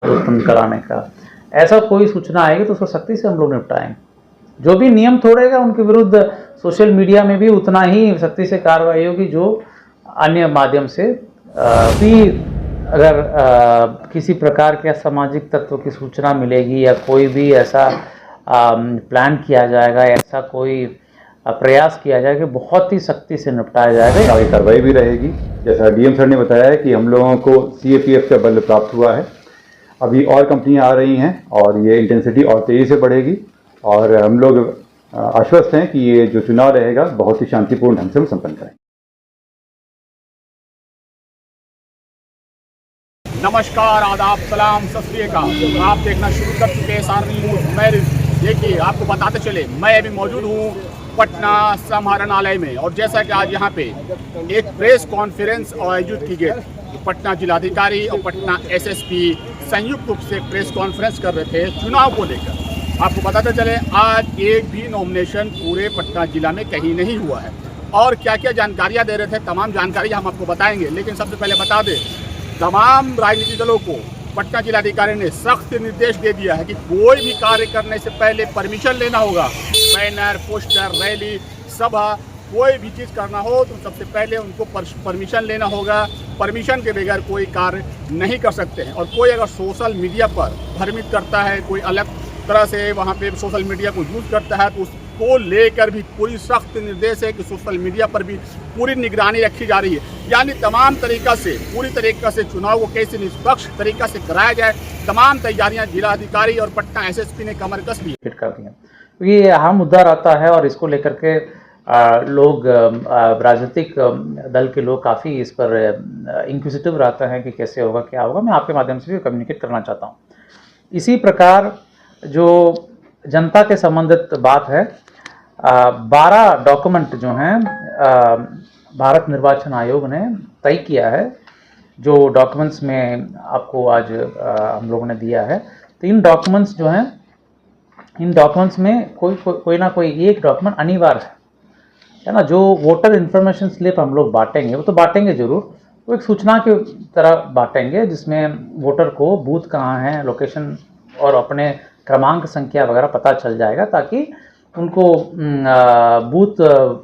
उत्पन्न कराने का, ऐसा कोई सूचना आएगी तो उसको सख्ती से हम लोग निपटाएंगे। जो भी नियम तोड़ेगा उनके विरुद्ध सोशल मीडिया में भी उतना ही सख्ती से कार्रवाई होगी जो अन्य माध्यम से भी। अगर किसी प्रकार के सामाजिक तत्व की सूचना मिलेगी या कोई भी ऐसा प्लान किया जाएगा, ऐसा कोई प्रयास किया जाएगा कि बहुत ही सख्ती से निपटाया जाएगा। आगे कार्रवाई भी रहेगी। जैसा डीएम सर ने बताया है कि हम लोगों को सीएपीएफ का बल प्राप्त हुआ है। अभी और कंपनियां आ रही हैं और ये इंटेंसिटी और तेज़ी से बढ़ेगी और हम लोग आश्वस्त हैं कि ये जो चुनाव रहेगा बहुत ही शांतिपूर्ण ढंग से हम संपन्न करेंगे। नमस्कार, आदाब, सलाम, सत श्री अकाल। आप देखना शुरू कर चुके हैं सारणी न्यूज़। मैं देखिए आपको बताते चले, मैं अभी मौजूद हूँ पटना समाहरणालय में और जैसा कि आज यहाँ पे एक प्रेस कॉन्फ्रेंस आयोजित की गई। पटना जिलाधिकारी और पटना एसएसपी संयुक्त रूप से प्रेस कॉन्फ्रेंस कर रहे थे चुनाव को लेकर। आपको बताते चले आज एक भी नॉमिनेशन पूरे पटना जिला में कहीं नहीं हुआ है और क्या क्या जानकारियाँ दे रहे थे, तमाम जानकारी हम आपको बताएंगे। लेकिन सबसे पहले बता दें, तमाम राजनीतिक दलों को पटना जिलाधिकारी ने सख्त निर्देश दे दिया है कि कोई भी कार्य करने से पहले परमिशन लेना होगा। बैनर, पोस्टर, रैली, सभा, कोई भी चीज़ करना हो तो सबसे पहले उनको परमिशन लेना होगा। परमिशन के बगैर कोई कार्य नहीं कर सकते हैं। और कोई अगर सोशल मीडिया पर भ्रमित करता है, कोई अलग तरह से वहाँ पे सोशल मीडिया को यूज़ करता है, तो उसको लेकर भी पूरी सख्त निर्देश है कि सोशल मीडिया पर भी पूरी निगरानी रखी जा रही है। यानी तमाम तरीक़ा से, पूरी तरीक़ा से चुनाव को कैसे निष्पक्ष तरीक़ा से कराया जाए, तमाम तैयारियां जिलाधिकारी और पटना एसएसपी ने कमर कस ली कर दी हैं। तो ये अहम मुद्दा रहता है और इसको लेकर के लोग, राजनीतिक दल के लोग काफ़ी इस पर इंक्विजिटिव रहते हैं कि कैसे होगा, क्या होगा। मैं आपके माध्यम से भी कम्युनिकेट करना चाहता हूँ। इसी प्रकार जो जनता के संबंधित बात है, 12 डॉक्यूमेंट जो हैं भारत निर्वाचन आयोग ने तय किया है, जो डॉक्यूमेंट्स में आपको आज हम लोगों ने दिया है। तो इन डॉक्यूमेंट्स जो हैं, इन डॉक्यूमेंट्स में कोई ना कोई एक डॉक्यूमेंट अनिवार्य है ना। जो वोटर इन्फॉर्मेशन स्लिप हम लोग बांटेंगे, वो तो बांटेंगे ज़रूर, वो एक सूचना की तरह बांटेंगे जिसमें वोटर को बूथ कहाँ है, लोकेशन और अपने क्रमांक संख्या वगैरह पता चल जाएगा, ताकि उनको बूथ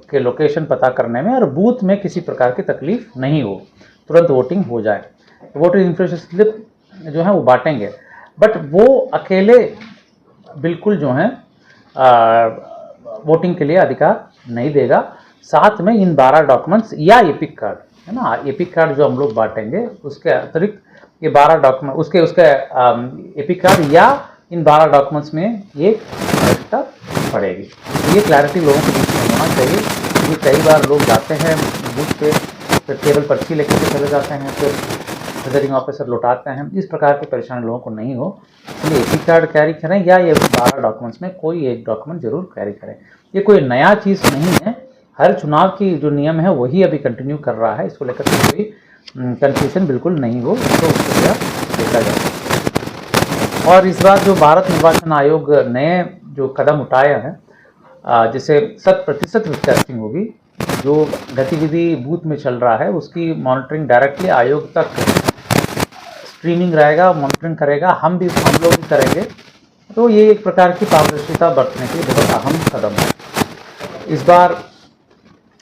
के लोकेशन पता करने में और बूथ में किसी प्रकार की तकलीफ नहीं हो, तुरंत वोटिंग हो जाए। वोटर इन्फॉर्मेशन स्लिप जो है वो बांटेंगे, बट वो अकेले बिल्कुल जो है वोटिंग के लिए अधिकार नहीं देगा। साथ में इन 12 डॉक्यूमेंट्स या एपिक कार्ड है ना, एपिक कार्ड जो हम लोग बांटेंगे उसके अतिरिक्त ये 12 डॉक्यूमेंट, उसके एपिक कार्ड या इन 12 डॉक्यूमेंट्स में एक आवश्यकता पड़ेगी। तो ये क्लैरिटी लोगों के बीच में होना चाहिए, क्योंकि कई बार लोग जाते हैं बूथ पे, फिर केवल पर्ची लेकर के चले जाते हैं, फिर रिटर्निंग ऑफिसर लौटाते हैं। इस प्रकार की परेशानी लोगों को नहीं हो, इसलिए एपिक कार्ड कैरी करें या ये 12 डॉक्यूमेंट्स में कोई एक डॉक्यूमेंट जरूर कैरी करें। ये कोई नया चीज़ नहीं है, हर चुनाव की जो नियम है वही अभी कंटिन्यू कर रहा है। इसको लेकर कोई कंफ्यूजन बिल्कुल नहीं हो, तो उसको देखा जाए। और इस बार जो भारत निर्वाचन आयोग ने जो कदम उठाया है, जिसे 100% टेस्टिंग होगी, जो गतिविधि बूथ में चल रहा है उसकी मॉनिटरिंग डायरेक्टली आयोग तक स्ट्रीमिंग रहेगा, मॉनिटरिंग करेगा, हम लोग भी करेंगे। तो ये एक प्रकार की पारदर्शिता बरतने के लिए बहुत अहम कदम है। इस बार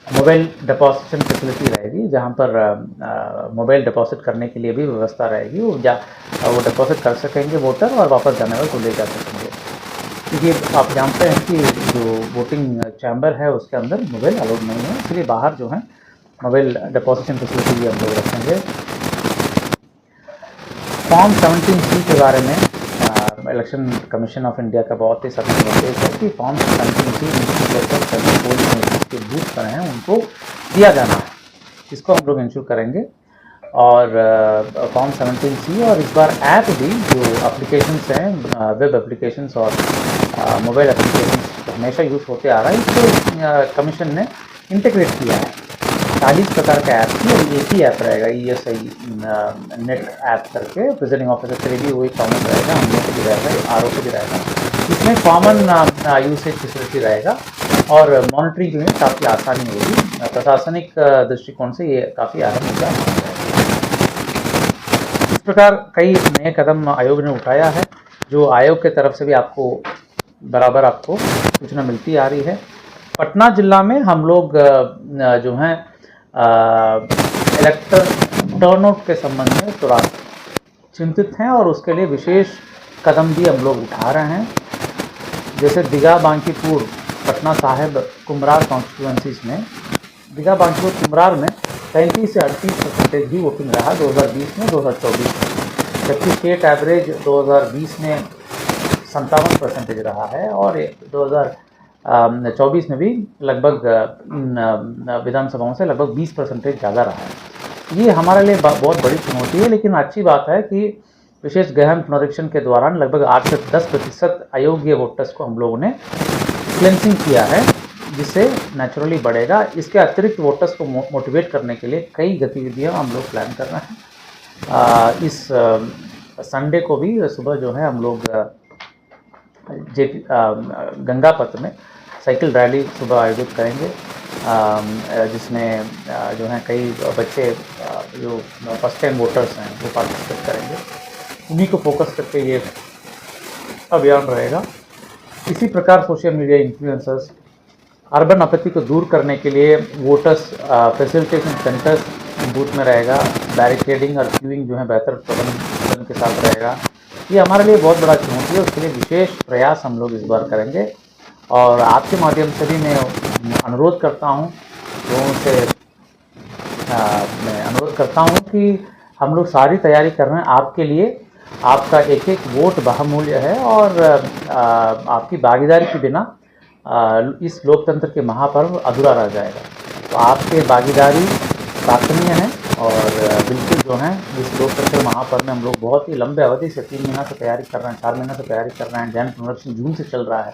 मोबाइल डिपॉजिशन फैसिलिटी रहेगी, जहाँ पर मोबाइल डिपॉजिट करने के लिए भी व्यवस्था रहेगी। वो डिपॉजिट कर सकेंगे वोटर और वापस जाने वाले को ले जा सकेंगे, क्योंकि आप जानते हैं कि जो वोटिंग चैम्बर है उसके अंदर मोबाइल अलाउड नहीं है, इसलिए बाहर जो है मोबाइल डिपॉजिशन फैसिलिटी भी हम लोग रखेंगे। फॉर्म 17C के बारे में इलेक्शन कमीशन ऑफ इंडिया का बहुत ही सख्त निर्देश है कि फॉर्म 17C सभी पोलिंग एजेंट्स के बूथ पर हैं उनको दिया जाना है, इसको हम लोग इंश्योर करेंगे। और फॉर्म 17C और इस बार ऐप भी, जो एप्लीकेशंस हैं, वेब एप्लीकेशंस और मोबाइल एप्लीकेशंस हमेशा यूज़ होते आ रहा है, इसको कमीशन ने इंटीग्रेट किया है। 40 प्रकार का ऐप थी और एक ही ऐप रहेगा, ESI नेट ऐप करके। प्रिजाइडिंग ऑफिसर के लिए भी वही कॉमन रहेगा, हम लोग को भी रहेगा, RO को भी रहेगा। इसमें कॉमन यूसेज फैसिलिटी रहेगा और मॉनिटरिंग में काफ़ी आसानी होगी। प्रशासनिक दृष्टिकोण से ये काफ़ी अहम मुद्दा है। प्रकार कई नए कदम आयोग ने उठाया है, जो आयोग के तरफ से भी आपको बराबर आपको सूचना मिलती आ रही है। पटना जिला में हम लोग जो हैं इलेक्टर टर्नआउट के संबंध में थोड़ा चिंतित हैं और उसके लिए विशेष कदम भी हम लोग उठा रहे हैं। जैसे दीघा बांकीपुर पटना साहिब कुमरार कॉन्स्टिट्यूंसीज में, दीघा बांकीपुर कुमरार में 35 से 38% ही वोटिंग रहा 2020 में 2024 में, जबकि स्टेट एवरेज 2020 में 57% रहा है और 2024 में भी लगभग विधानसभाओं से लगभग 20% ज़्यादा रहा है। ये हमारे लिए बहुत बड़ी चुनौती है, लेकिन अच्छी बात है कि विशेष गहन पुनरीक्षण के दौरान लगभग 8 से 10% अयोग्य वोटर्स को हम लोगों ने क्लेंसिंग किया है, जिससे नेचुरली बढ़ेगा। इसके अतिरिक्त वोटर्स को मोटिवेट करने के लिए कई गतिविधियां हम लोग प्लान कर रहे हैं। इस संडे को भी सुबह जो है हम लोग गंगा पथ में साइकिल रैली सुबह आयोजित करेंगे, जिसमें जो है कई बच्चे जो फर्स्ट टाइम वोटर्स हैं वो पार्टिसिपेट करेंगे। उन्हीं को फोकस करके ये अभियान रहेगा। इसी प्रकार social media influencers, urban apathy को दूर करने के लिए वोटर्स फैसिलिटेशन सेंटर्स बूथ में रहेगा, बैरिकेडिंग और क्यूइंग जो है बेहतर प्रबंधन के साथ रहेगा। ये हमारे लिए बहुत बड़ा चुनौती है, उसके लिए विशेष प्रयास हम लोग इस बार करेंगे। और आपके माध्यम से भी मैं अनुरोध करता हूँ लोगों से, मैं अनुरोध करता हूँ कि हम लोग सारी तैयारी कर रहे हैं आपके लिए। आपका एक एक वोट बहुमूल्य है और आपकी भागीदारी के बिना इस लोकतंत्र के महापर्व अधूरा रह जाएगा। तो आपके भागीदारी प्रार्थनीय है और बिल्कुल जो है इस लोकतंत्र महापर्व में हम लोग बहुत ही लंबे अवधि से 3 महीना से तैयारी कर रहे हैं, 4 महीना से तैयारी कर रहे हैं। गहन पुनरीक्षण जून से चल रहा है।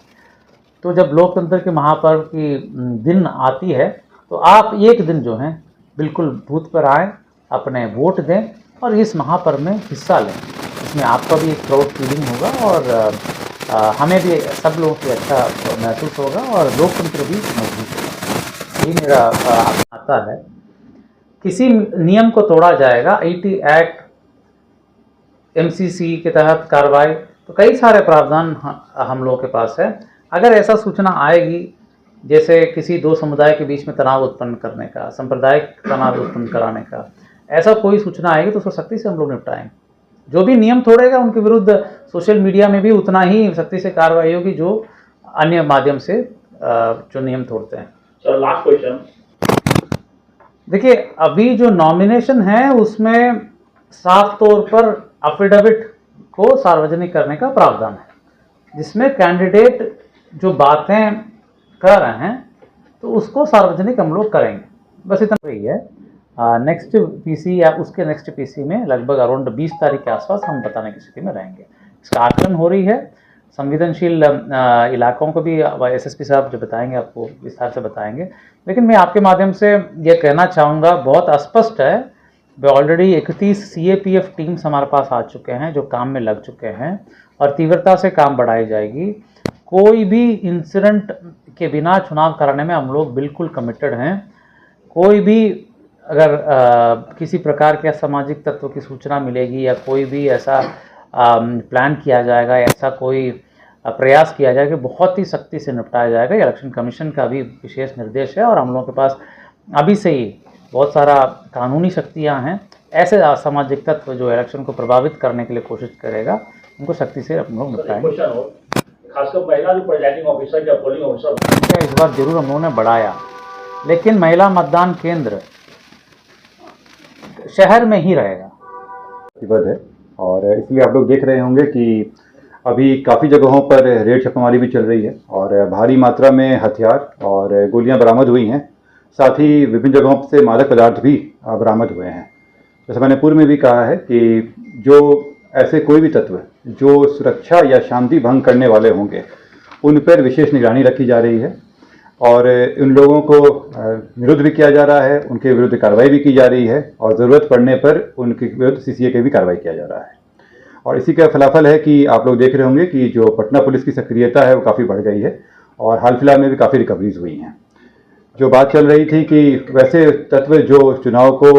तो जब लोकतंत्र के महापर्व की दिन आती है तो आप एक दिन जो है बिल्कुल बूथ पर आएँ, अपने वोट दें और इस महापर्व में हिस्सा लें। इसमें आपका भी एक प्राउड फीलिंग होगा और हमें भी सब लोगों को अच्छा महसूस होगा और लोकतंत्र भी मजबूत होगा। ये मेरा आता है। किसी नियम को तोड़ा जाएगा, 80 एक्ट, MCC के तहत कार्रवाई, तो कई सारे प्रावधान हम लोगों के पास है। अगर ऐसा सूचना आएगी जैसे किसी दो समुदाय के बीच में तनाव उत्पन्न करने का, सांप्रदायिक तनाव उत्पन्न कराने का, ऐसा कोई सूचना आएगी तो उसको सख्ती से हम लोग निपटाएंगे। जो भी नियम तोड़ेगा उनके विरुद्ध सोशल मीडिया में भी उतना ही सख्ती से कार्रवाई होगी जो अन्य माध्यम से जो नियम तोड़ते हैं। सर लास्ट क्वेश्चन, देखिए अभी जो नॉमिनेशन है उसमें साफ तौर पर अफिडेविट को सार्वजनिक करने का प्रावधान है, जिसमें कैंडिडेट जो बातें कर रहे हैं तो उसको सार्वजनिक हम लोग करेंगे। बस इतना ही है। नेक्स्ट पीसी या उसके नेक्स्ट पीसी में लगभग अराउंड 20 तारीख के आसपास हम बताने की स्थिति में रहेंगे। इसका आकलन हो रही है। संवेदनशील इलाकों को भी एसएसपी साहब जो बताएंगे आपको विस्तार से बताएंगे, लेकिन मैं आपके माध्यम से ये कहना चाहूँगा, बहुत स्पष्ट है, ऑलरेडी 31 CAPF टीम्स हमारे पास आ चुके हैं जो काम में लग चुके हैं और तीव्रता से काम बढ़ाई जाएगी। कोई भी इंसिडेंट के बिना चुनाव कराने में हम लोग बिल्कुल कमिटेड हैं। कोई भी अगर किसी प्रकार के असामाजिक तत्व की सूचना मिलेगी या कोई भी ऐसा प्लान किया जाएगा, ऐसा कोई प्रयास किया जाएगा, बहुत ही सख्ती से निपटाया जाएगा। इलेक्शन कमीशन का भी विशेष निर्देश है और हम लोगों के पास अभी से ही बहुत सारा कानूनी शक्तियां हैं। ऐसे असामाजिक तत्व जो इलेक्शन को प्रभावित करने के लिए कोशिश करेगा उनको सख्ती से हम लोग निपटाएंगे। खासकर महिला जो प्रिजाइडिंग ऑफिसर या पोलिंग ऑफिसर इस बार जरूर हम लोगों ने बढ़ाया, लेकिन महिला मतदान केंद्र शहर में ही रहेगा। है और इसलिए आप लोग देख रहे होंगे कि अभी काफ़ी जगहों पर रेड छापेमारी भी चल रही है और भारी मात्रा में हथियार और गोलियां बरामद हुई हैं। साथ ही विभिन्न जगहों से मादक पदार्थ भी बरामद हुए हैं। जैसे मैंने पूर्व में भी कहा है कि जो ऐसे कोई भी तत्व जो सुरक्षा या शांति भंग करने वाले होंगे उन पर विशेष निगरानी रखी जा रही है और उन लोगों को निरुद्ध भी किया जा रहा है, उनके विरुद्ध कार्रवाई भी की जा रही है और ज़रूरत पड़ने पर उनके विरुद्ध CCA के भी कार्रवाई किया जा रहा है। और इसी का फलाफल है कि आप लोग देख रहे होंगे कि जो पटना पुलिस की सक्रियता है वो काफ़ी बढ़ गई है और हाल फिलहाल में भी काफ़ी रिकवरीज हुई हैं। जो बात चल रही थी कि वैसे तत्व जो चुनाव को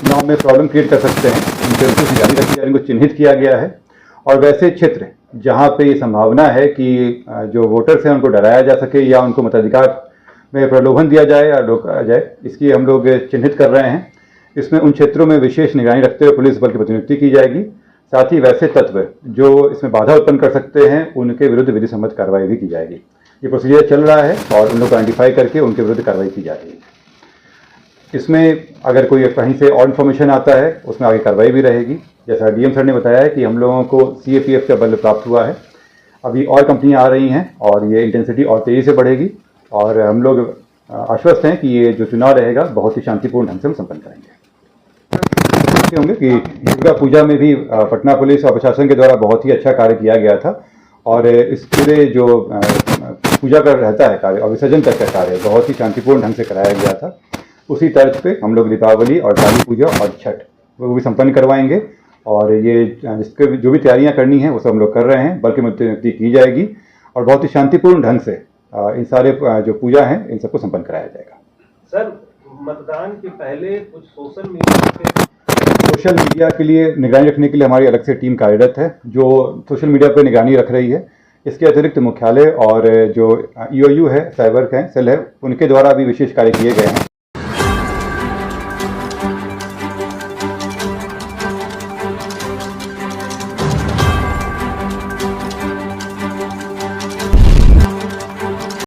चुनाव में प्रॉब्लम क्रिएट कर सकते हैं, उनके ऊपर निगरानी रखी जा रही है, उनको चिन्हित किया गया है। और वैसे क्षेत्र जहाँ पे ये संभावना है कि जो वोटर्स हैं उनको डराया जा सके या उनको मताधिकार में प्रलोभन दिया जाए या रोका जाए, इसकी हम लोग चिन्हित कर रहे हैं। इसमें उन क्षेत्रों में विशेष निगरानी रखते हुए पुलिस बल की प्रतिनियुक्ति की जाएगी। साथ ही वैसे तत्व जो इसमें बाधा उत्पन्न कर सकते हैं उनके विरुद्ध विधि सम्मत कार्रवाई भी की जाएगी। ये प्रोसीजर चल रहा है और उन लोग को आइडेंटिफाई करके उनके विरुद्ध कार्रवाई की जा रही है। इसमें अगर कोई कहीं से और इन्फॉर्मेशन आता है उसमें आगे कार्रवाई भी रहेगी। जैसा डीएम सर ने बताया है कि हम लोगों को CAPF का बल प्राप्त हुआ है। अभी और कंपनियां आ रही हैं और ये इंटेंसिटी और तेज़ी से बढ़ेगी और हम लोग आश्वस्त हैं कि ये जो चुनाव रहेगा बहुत ही शांतिपूर्ण ढंग से हम संपन्न करेंगे। होंगे कि दुर्गा पूजा में भी पटना पुलिस और प्रशासन के द्वारा बहुत ही अच्छा कार्य किया गया था और इस पूरे जो पूजा का रहता है कार्य और विसर्जन तक का कार्य बहुत ही शांतिपूर्ण ढंग से कराया गया था। उसी तर्ज पे हम लोग दीपावली और काली पूजा और छठ वो भी संपन्न करवाएंगे और ये जिसके जो भी तैयारियां करनी है वो सब हम लोग कर रहे हैं। बल्कि प्रतिनियुक्ति की जाएगी और बहुत ही शांतिपूर्ण ढंग से इन सारे जो पूजा हैं इन सबको संपन्न कराया जाएगा। सर, मतदान के पहले कुछ सोशल मीडिया के लिए निगरानी रखने के लिए हमारी अलग से टीम कार्यरत है जो सोशल मीडिया पर निगरानी रख रही है। इसके अतिरिक्त मुख्यालय और जो EOU है, साइबर का सेल है, उनके द्वारा भी विशेष कार्य किए गए हैं।